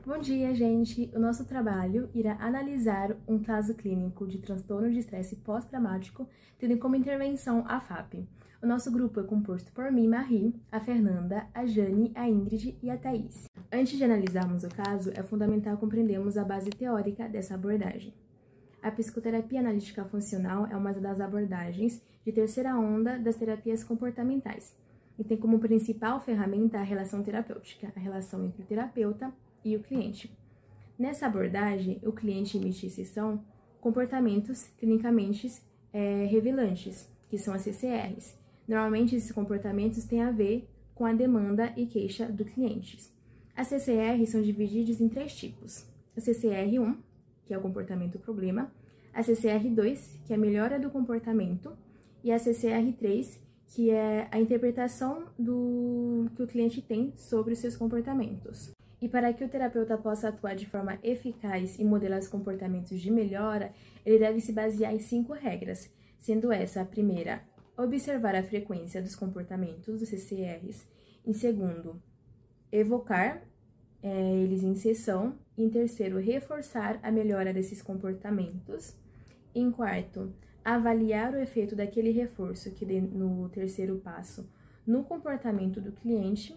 Bom dia, gente! O nosso trabalho irá analisar um caso clínico de transtorno de estresse pós-traumático, tendo como intervenção a FAP. O nosso grupo é composto por mim, Marie, a Fernanda, a Jane, a Ingrid e a Thaís. Antes de analisarmos o caso, é fundamental compreendermos a base teórica dessa abordagem. A psicoterapia analítica funcional é uma das abordagens de terceira onda das terapias comportamentais e tem como principal ferramenta a relação terapêutica, a relação entre o terapeuta e o cliente. Nessa abordagem, o cliente emite são comportamentos clinicamente revelantes, que são as CCRs. Normalmente, esses comportamentos têm a ver com a demanda e queixa do cliente. As CCRs são divididas em três tipos. A CCR1, que é o comportamento problema, a CCR2, que é a melhora do comportamento, e a CCR3, que é a interpretação que o cliente tem sobre os seus comportamentos. E para que o terapeuta possa atuar de forma eficaz e modelar os comportamentos de melhora, ele deve se basear em 5 regras, sendo essa a primeira, observar a frequência dos comportamentos dos CCRs, em segundo, evocar eles em sessão, em terceiro, reforçar a melhora desses comportamentos, em quarto, avaliar o efeito daquele reforço que no terceiro passo no comportamento do cliente,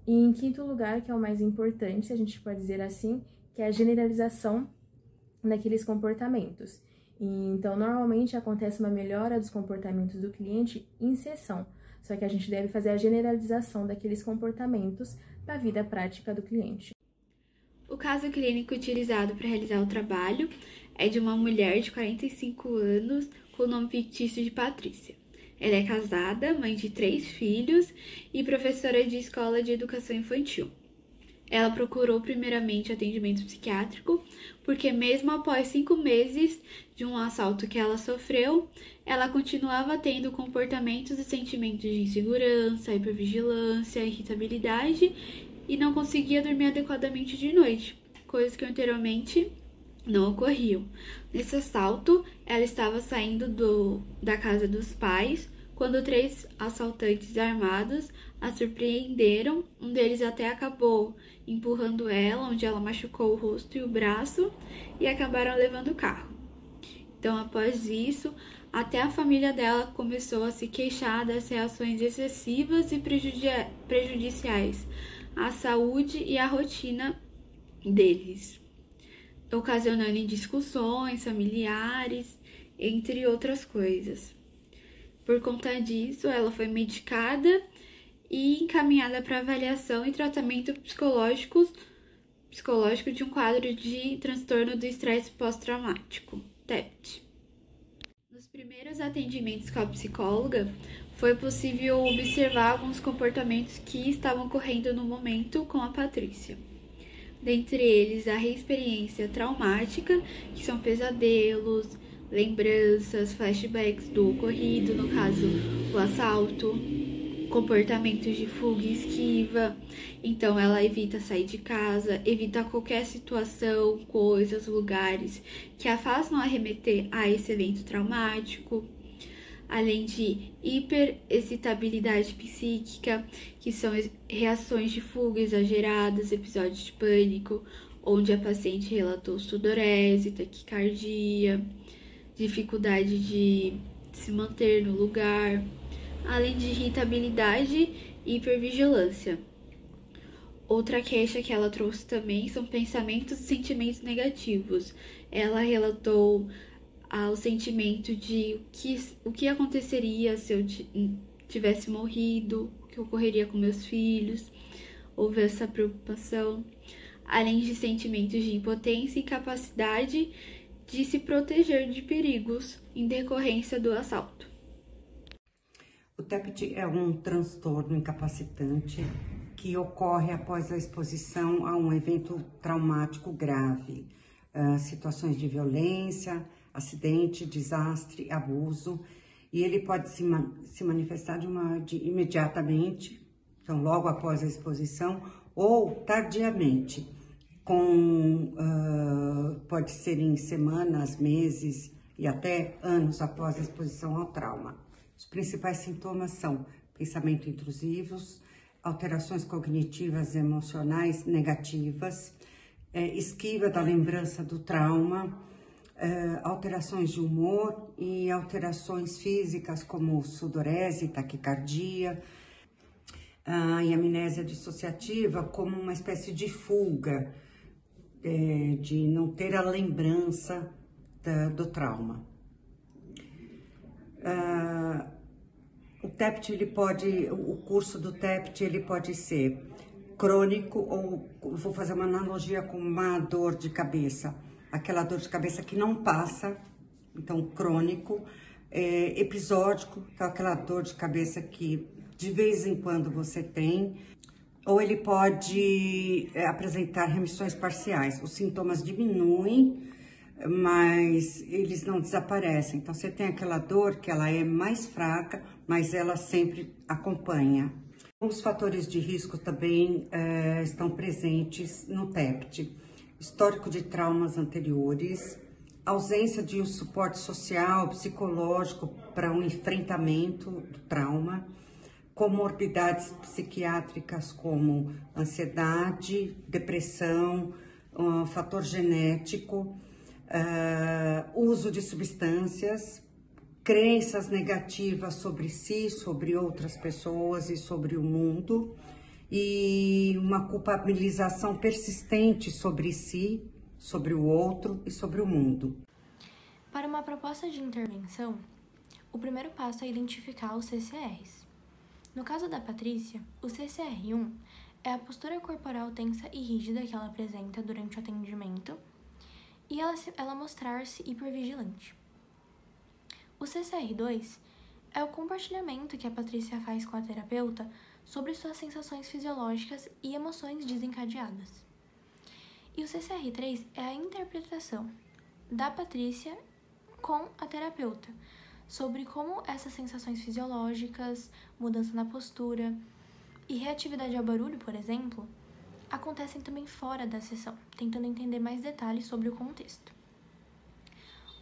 e em quinto lugar, que é o mais importante, a gente pode dizer assim, que é a generalização daqueles comportamentos. Então, normalmente acontece uma melhora dos comportamentos do cliente em sessão, só que a gente deve fazer a generalização daqueles comportamentos para a vida prática do cliente. O caso clínico utilizado para realizar o trabalho é de uma mulher de 45 anos com o nome fictício de Patrícia. Ela é casada, mãe de 3 filhos e professora de escola de educação infantil. Ela procurou primeiramente atendimento psiquiátrico, porque mesmo após 5 meses de um assalto que ela sofreu, ela continuava tendo comportamentos e sentimentos de insegurança, hipervigilância, irritabilidade e não conseguia dormir adequadamente de noite, coisas que anteriormente não ocorriam. Nesse assalto, ela estava saindo da casa dos pais, quando 3 assaltantes armados a surpreenderam. Um deles até acabou empurrando ela, onde ela machucou o rosto e o braço, e acabaram levando o carro. Então, após isso, até a família dela começou a se queixar das reações excessivas e prejudiciais à saúde e à rotina deles, ocasionando discussões familiares, entre outras coisas. Por conta disso, ela foi medicada e encaminhada para avaliação e tratamento psicológico de um quadro de transtorno do estresse pós-traumático, TEPT. Nos primeiros atendimentos com a psicóloga, foi possível observar alguns comportamentos que estavam ocorrendo no momento com a Patrícia. Dentre eles, a reexperiência traumática, que são pesadelos, lembranças, flashbacks do ocorrido, no caso, o assalto, comportamentos de fuga e esquiva. Então, ela evita sair de casa, evita qualquer situação, coisas, lugares que a façam arremeter a esse evento traumático. Além de hiperexcitabilidade psíquica, que são reações de fuga exageradas, episódios de pânico, onde a paciente relatou sudorese, taquicardia, dificuldade de se manter no lugar, além de irritabilidade e hipervigilância. Outra queixa que ela trouxe também são pensamentos e sentimentos negativos. Ela relatou o sentimento de o que aconteceria se eu tivesse morrido, o que ocorreria com meus filhos. Houve essa preocupação, além de sentimentos de impotência e incapacidade de se proteger de perigos em decorrência do assalto. O TEPT é um transtorno incapacitante que ocorre após a exposição a um evento traumático grave, situações de violência, acidente, desastre, abuso, e ele pode se manifestar imediatamente, então logo após a exposição, ou tardiamente, pode ser em semanas, meses e até anos após a exposição ao trauma. Os principais sintomas são pensamentos intrusivos, alterações cognitivas e emocionais negativas, esquiva da lembrança do trauma, alterações de humor e alterações físicas como sudorese, taquicardia, e amnésia dissociativa como uma espécie de fuga, de não ter a lembrança do trauma. O curso do TEPT ele pode ser crônico ou, vou fazer uma analogia com uma dor de cabeça, aquela dor de cabeça que não passa, então crônico, episódico, então aquela dor de cabeça que de vez em quando você tem, ou ele pode apresentar remissões parciais. Os sintomas diminuem, mas eles não desaparecem. Então, você tem aquela dor que ela é mais fraca, mas ela sempre acompanha. Os fatores de risco também estão presentes no TEPT. Histórico de traumas anteriores, ausência de um suporte social, psicológico para um enfrentamento do trauma, comorbidades psiquiátricas como ansiedade, depressão, fator genético, uso de substâncias, crenças negativas sobre si, sobre outras pessoas e sobre o mundo, e uma culpabilização persistente sobre si, sobre o outro e sobre o mundo. Para uma proposta de intervenção, o primeiro passo é identificar os CCRs. No caso da Patrícia, o CCR1 é a postura corporal tensa e rígida que ela apresenta durante o atendimento e ela mostrar-se hipervigilante. O CCR2 é o compartilhamento que a Patrícia faz com a terapeuta sobre suas sensações fisiológicas e emoções desencadeadas. E o CCR3 é a interpretação da Patrícia com a terapeuta sobre como essas sensações fisiológicas, mudança na postura e reatividade ao barulho, por exemplo, acontecem também fora da sessão, tentando entender mais detalhes sobre o contexto.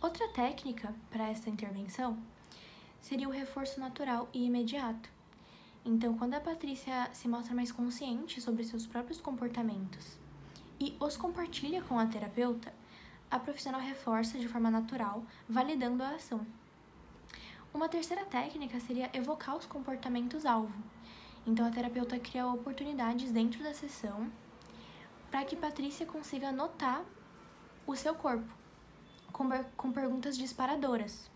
Outra técnica para essa intervenção seria o reforço natural e imediato. Então, quando a Patrícia se mostra mais consciente sobre seus próprios comportamentos e os compartilha com a terapeuta, a profissional reforça de forma natural, validando a ação. Uma terceira técnica seria evocar os comportamentos-alvo. Então, a terapeuta cria oportunidades dentro da sessão para que Patrícia consiga notar o seu corpo, com perguntas disparadoras.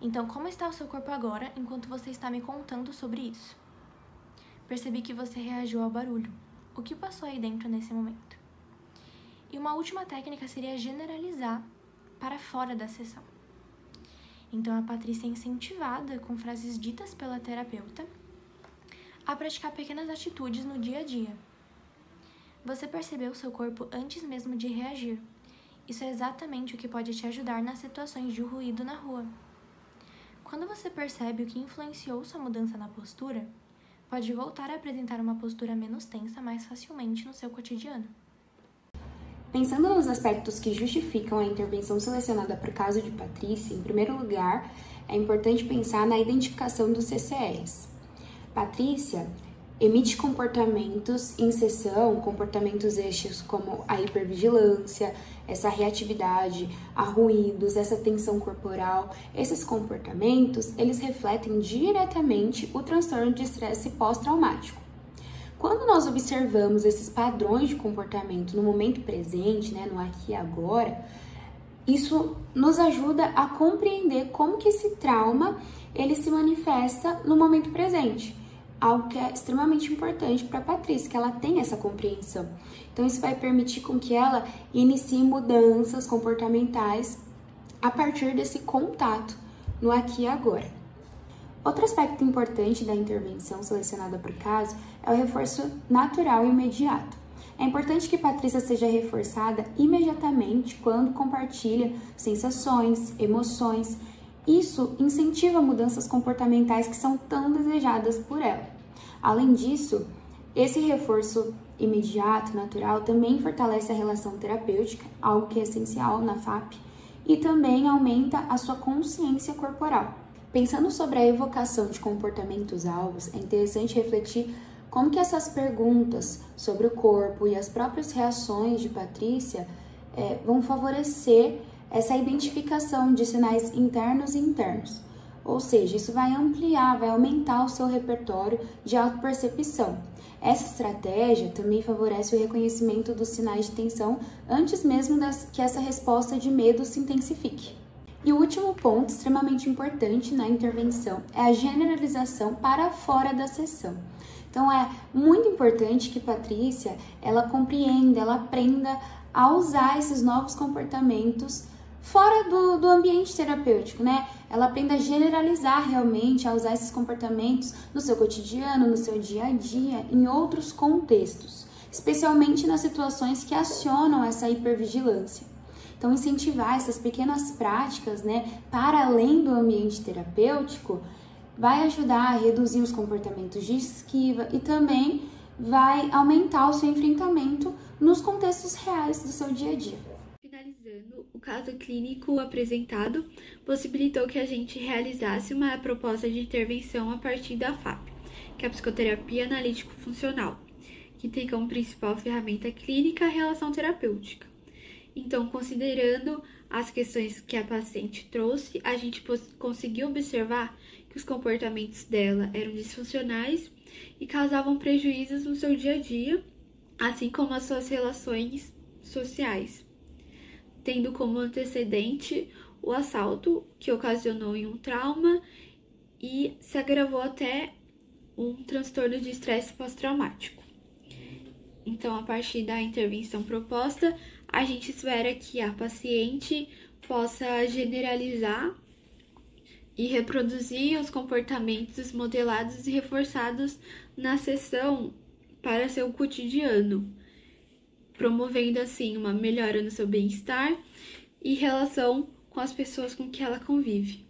Então, como está o seu corpo agora enquanto você está me contando sobre isso? Percebi que você reagiu ao barulho. O que passou aí dentro nesse momento? E uma última técnica seria generalizar para fora da sessão. Então, a Patrícia é incentivada com frases ditas pela terapeuta a praticar pequenas atitudes no dia a dia. Você percebeu o seu corpo antes mesmo de reagir. Isso é exatamente o que pode te ajudar nas situações de ruído na rua. Quando você percebe o que influenciou sua mudança na postura, pode voltar a apresentar uma postura menos tensa mais facilmente no seu cotidiano. Pensando nos aspectos que justificam a intervenção selecionada para o caso de Patrícia, em primeiro lugar, é importante pensar na identificação dos CCRs. Patrícia emite comportamentos em sessão, comportamentos estes como a hipervigilância, essa reatividade a ruídos, essa tensão corporal. Esses comportamentos, eles refletem diretamente o transtorno de estresse pós-traumático. Quando nós observamos esses padrões de comportamento no momento presente, no aqui e agora, isso nos ajuda a compreender como que esse trauma ele se manifesta no momento presente. Algo que é extremamente importante para a Patrícia, que ela tenha essa compreensão. Então, isso vai permitir com que ela inicie mudanças comportamentais a partir desse contato no aqui e agora. Outro aspecto importante da intervenção selecionada para o caso é o reforço natural e imediato. É importante que Patrícia seja reforçada imediatamente quando compartilha sensações, emoções. Isso incentiva mudanças comportamentais que são tão desejadas por ela. Além disso, esse reforço imediato, natural, também fortalece a relação terapêutica, algo que é essencial na FAP, e também aumenta a sua consciência corporal. Pensando sobre a evocação de comportamentos-alvos, é interessante refletir como que essas perguntas sobre o corpo e as próprias reações de Patrícia vão favorecer essa identificação de sinais internos e internos. Ou seja, isso vai ampliar, vai aumentar o seu repertório de autopercepção. Essa estratégia também favorece o reconhecimento dos sinais de tensão antes mesmo que essa resposta de medo se intensifique. E o último ponto, extremamente importante na intervenção, é a generalização para fora da sessão. Então, é muito importante que Patrícia, ela compreenda, ela aprenda a usar esses novos comportamentos fora do ambiente terapêutico, né? Ela aprenda a generalizar realmente, a usar esses comportamentos no seu cotidiano, no seu dia a dia, em outros contextos, especialmente nas situações que acionam essa hipervigilância. Então, incentivar essas pequenas práticas, né, para além do ambiente terapêutico, vai ajudar a reduzir os comportamentos de esquiva e também vai aumentar o seu enfrentamento nos contextos reais do seu dia a dia. Finalizando, o caso clínico apresentado possibilitou que a gente realizasse uma proposta de intervenção a partir da FAP, que é a psicoterapia analítico-funcional, que tem como principal ferramenta clínica a relação terapêutica. Então, considerando as questões que a paciente trouxe, a gente conseguiu observar que os comportamentos dela eram disfuncionais e causavam prejuízos no seu dia a dia, assim como as suas relações sociais, tendo como antecedente o assalto, que ocasionou em um trauma e se agravou até um transtorno de estresse pós-traumático. Então, a partir da intervenção proposta, a gente espera que a paciente possa generalizar e reproduzir os comportamentos modelados e reforçados na sessão para seu cotidiano, promovendo assim uma melhora no seu bem-estar e relação com as pessoas com que ela convive.